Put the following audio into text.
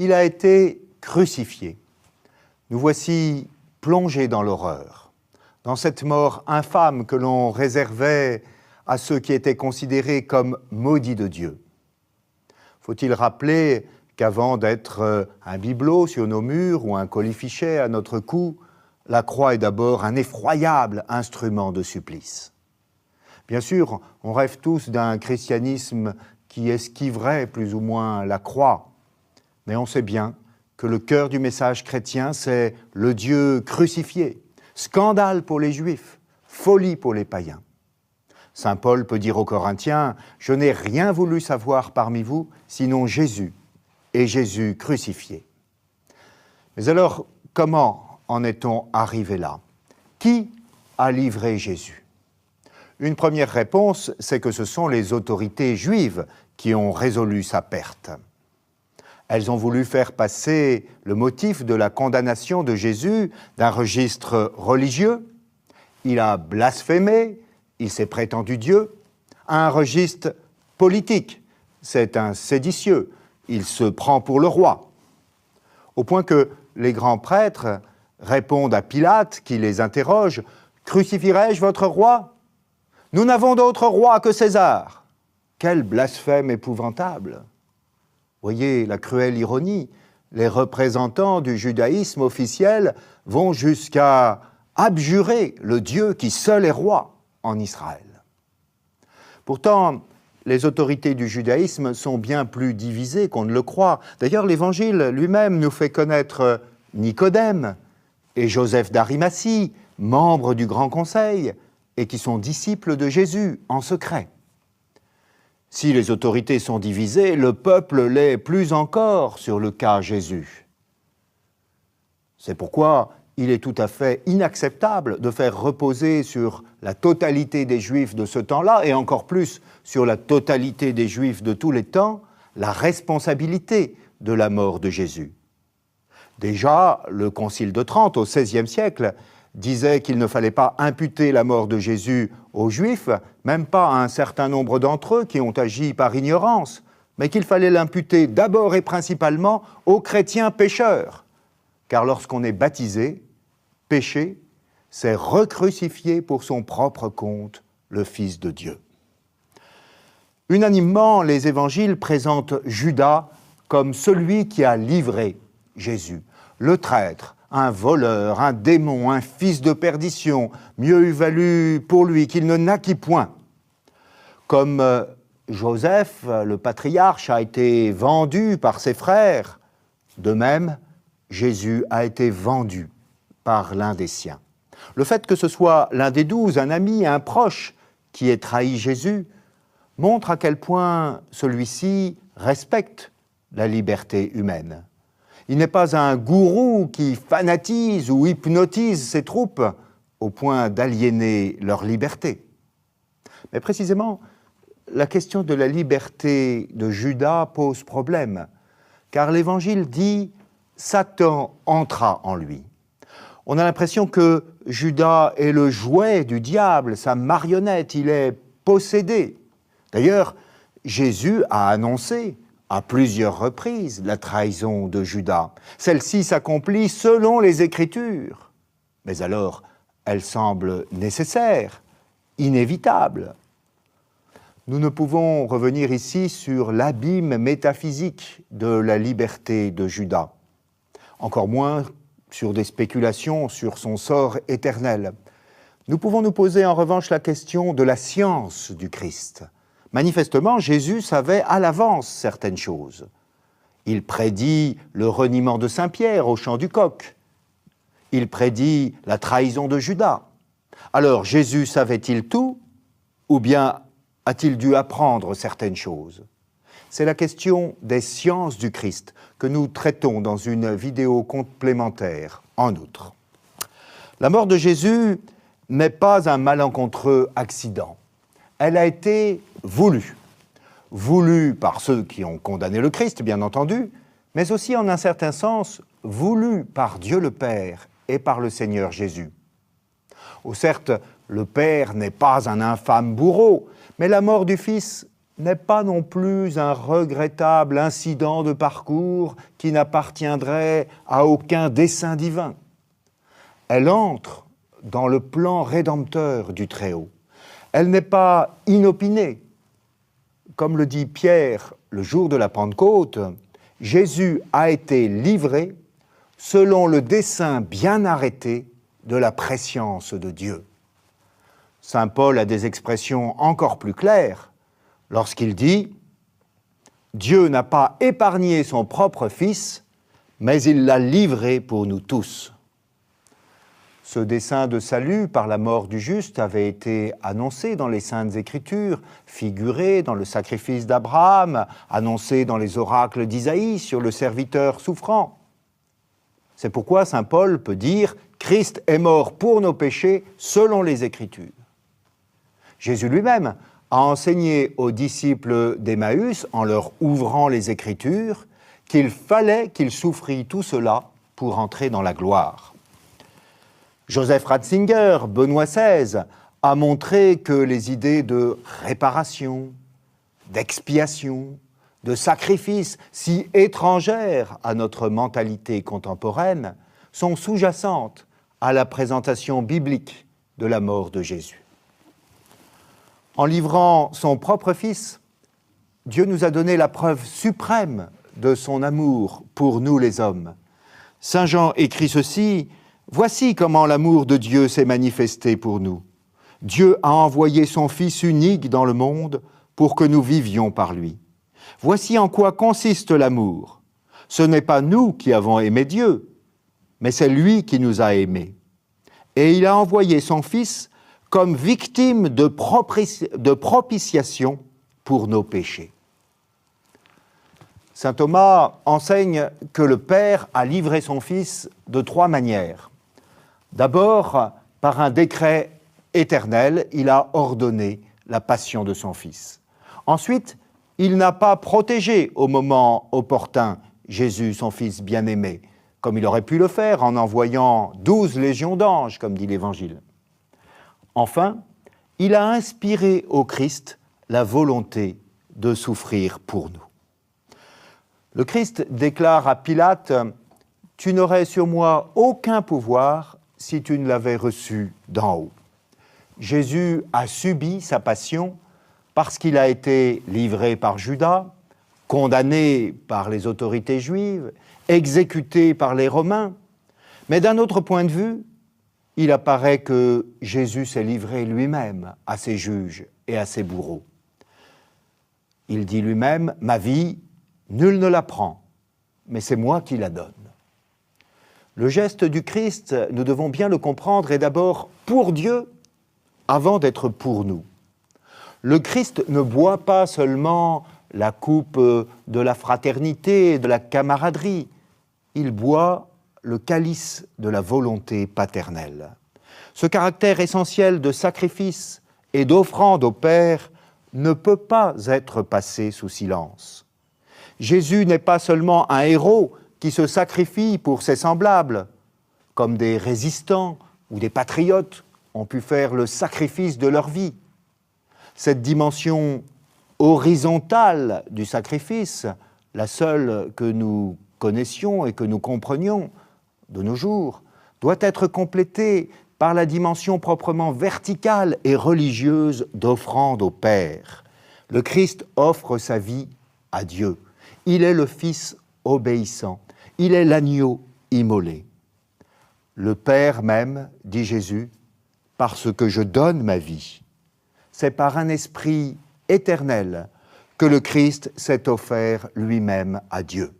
il a été crucifié. Nous voici plongés dans l'horreur, dans cette mort infâme que l'on réservait à ceux qui étaient considérés comme maudits de Dieu. Faut-il rappeler qu'avant d'être un bibelot sur nos murs ou un colifichet à notre cou, la croix est d'abord un effroyable instrument de supplice. Bien sûr, on rêve tous d'un christianisme qui esquiverait plus ou moins la croix, mais on sait bien que le cœur du message chrétien, c'est le Dieu crucifié, scandale pour les Juifs, folie pour les païens. Saint Paul peut dire aux Corinthiens « Je n'ai rien voulu savoir parmi vous, sinon Jésus, et Jésus crucifié. » Mais alors, comment en est-on arrivé là? Qui a livré Jésus? Une première réponse, c'est que ce sont les autorités juives qui ont résolu sa perte. Elles ont voulu faire passer le motif de la condamnation de Jésus d'un registre religieux, il a blasphémé, il s'est prétendu Dieu, à un registre politique, c'est un séditieux, il se prend pour le roi. Au point que les grands prêtres répondent à Pilate qui les interroge « Crucifierai-je votre roi ? Nous n'avons d'autre roi que César. » Quel blasphème épouvantable! Voyez la cruelle ironie, les représentants du judaïsme officiel vont jusqu'à abjurer le Dieu qui seul est roi en Israël. Pourtant, les autorités du judaïsme sont bien plus divisées qu'on ne le croit. D'ailleurs, l'Évangile lui-même nous fait connaître Nicodème et Joseph d'Arimathie, membres du Grand Conseil, et qui sont disciples de Jésus en secret. Si les autorités sont divisées, le peuple l'est plus encore sur le cas Jésus. C'est pourquoi il est tout à fait inacceptable de faire reposer sur la totalité des Juifs de ce temps-là, et encore plus sur la totalité des Juifs de tous les temps, la responsabilité de la mort de Jésus. Déjà, le Concile de Trente, au XVIe siècle, disait qu'il ne fallait pas imputer la mort de Jésus aux Juifs, même pas à un certain nombre d'entre eux qui ont agi par ignorance, mais qu'il fallait l'imputer d'abord et principalement aux chrétiens pécheurs. Car lorsqu'on est baptisé, péché, c'est recrucifier pour son propre compte le Fils de Dieu. Unanimement, les évangiles présentent Judas comme celui qui a livré Jésus, le traître, un voleur, un démon, un fils de perdition, mieux eût valu pour lui qu'il ne naquît point. Comme Joseph, le patriarche, a été vendu par ses frères, de même, Jésus a été vendu par l'un des siens. Le fait que ce soit l'un des 12, un ami, un proche, qui ait trahi Jésus, montre à quel point celui-ci respecte la liberté humaine. Il n'est pas un gourou qui fanatise ou hypnotise ses troupes au point d'aliéner leur liberté. Mais précisément, la question de la liberté de Judas pose problème, car l'Évangile dit « Satan entra en lui ». On a l'impression que Judas est le jouet du diable, sa marionnette, il est possédé. D'ailleurs, Jésus a annoncé à plusieurs reprises la trahison de Judas. Celle-ci s'accomplit selon les Écritures. Mais alors, elle semble nécessaire, inévitable. Nous ne pouvons revenir ici sur l'abîme métaphysique de la liberté de Judas, encore moins sur des spéculations sur son sort éternel. Nous pouvons nous poser en revanche la question de la science du Christ. Manifestement, Jésus savait à l'avance certaines choses. Il prédit le reniement de Saint-Pierre au chant du coq. Il prédit la trahison de Judas. Alors, Jésus savait-il tout, ou bien a-t-il dû apprendre certaines choses? C'est la question des sciences du Christ que nous traitons dans une vidéo complémentaire en outre. La mort de Jésus n'est pas un malencontreux accident. Elle a été voulue. Voulue par ceux qui ont condamné le Christ, bien entendu, mais aussi en un certain sens voulue par Dieu le Père et par le Seigneur Jésus. Oh, certes, le Père n'est pas un infâme bourreau, mais la mort du Fils n'est pas non plus un regrettable incident de parcours qui n'appartiendrait à aucun dessein divin. Elle entre dans le plan rédempteur du Très-Haut. Elle n'est pas inopinée. Comme le dit Pierre le jour de la Pentecôte, Jésus a été livré selon le dessein bien arrêté de la prescience de Dieu. Saint Paul a des expressions encore plus claires lorsqu'il dit « Dieu n'a pas épargné son propre Fils, mais il l'a livré pour nous tous ». Ce dessein de salut par la mort du juste avait été annoncé dans les Saintes Écritures, figuré dans le sacrifice d'Abraham, annoncé dans les oracles d'Isaïe sur le serviteur souffrant. C'est pourquoi saint Paul peut dire « Christ est mort pour nos péchés selon les Écritures ». Jésus lui-même a enseigné aux disciples d'Emmaüs, en leur ouvrant les Écritures, qu'il fallait qu'il souffrît tout cela pour entrer dans la gloire. Joseph Ratzinger, Benoît XVI, a montré que les idées de réparation, d'expiation, de sacrifice, si étrangères à notre mentalité contemporaine, sont sous-jacentes à la présentation biblique de la mort de Jésus. En livrant son propre Fils, Dieu nous a donné la preuve suprême de son amour pour nous les hommes. Saint Jean écrit ceci: « Voici comment l'amour de Dieu s'est manifesté pour nous. Dieu a envoyé son Fils unique dans le monde pour que nous vivions par lui. Voici en quoi consiste l'amour. Ce n'est pas nous qui avons aimé Dieu, mais c'est lui qui nous a aimés. Et il a envoyé son Fils comme victime de propitiation pour nos péchés. » Saint Thomas enseigne que le Père a livré son Fils de 3 manières. D'abord, par un décret éternel, il a ordonné la passion de son Fils. Ensuite, il n'a pas protégé au moment opportun Jésus, son Fils bien-aimé, comme il aurait pu le faire en envoyant 12 légions d'anges, comme dit l'Évangile. Enfin, il a inspiré au Christ la volonté de souffrir pour nous. Le Christ déclare à Pilate « Tu n'aurais sur moi aucun pouvoir si tu ne l'avais reçu d'en haut. » Jésus a subi sa passion parce qu'il a été livré par Judas, condamné par les autorités juives, exécuté par les Romains. Mais d'un autre point de vue, il apparaît que Jésus s'est livré lui-même à ses juges et à ses bourreaux. Il dit lui-même « Ma vie, nul ne la prend, mais c'est moi qui la donne. » Le geste du Christ, nous devons bien le comprendre, est d'abord pour Dieu avant d'être pour nous. Le Christ ne boit pas seulement la coupe de la fraternité et de la camaraderie, il boit le calice de la volonté paternelle. Ce caractère essentiel de sacrifice et d'offrande au Père ne peut pas être passé sous silence. Jésus n'est pas seulement un héros qui se sacrifie pour ses semblables, comme des résistants ou des patriotes ont pu faire le sacrifice de leur vie. Cette dimension horizontale du sacrifice, la seule que nous connaissions et que nous comprenions de nos jours, doit être complétée par la dimension proprement verticale et religieuse d'offrande au Père. Le Christ offre sa vie à Dieu. Il est le Fils obéissant. Il est l'agneau immolé. Le Père même, dit Jésus, parce que je donne ma vie. C'est par un esprit éternel que le Christ s'est offert lui-même à Dieu.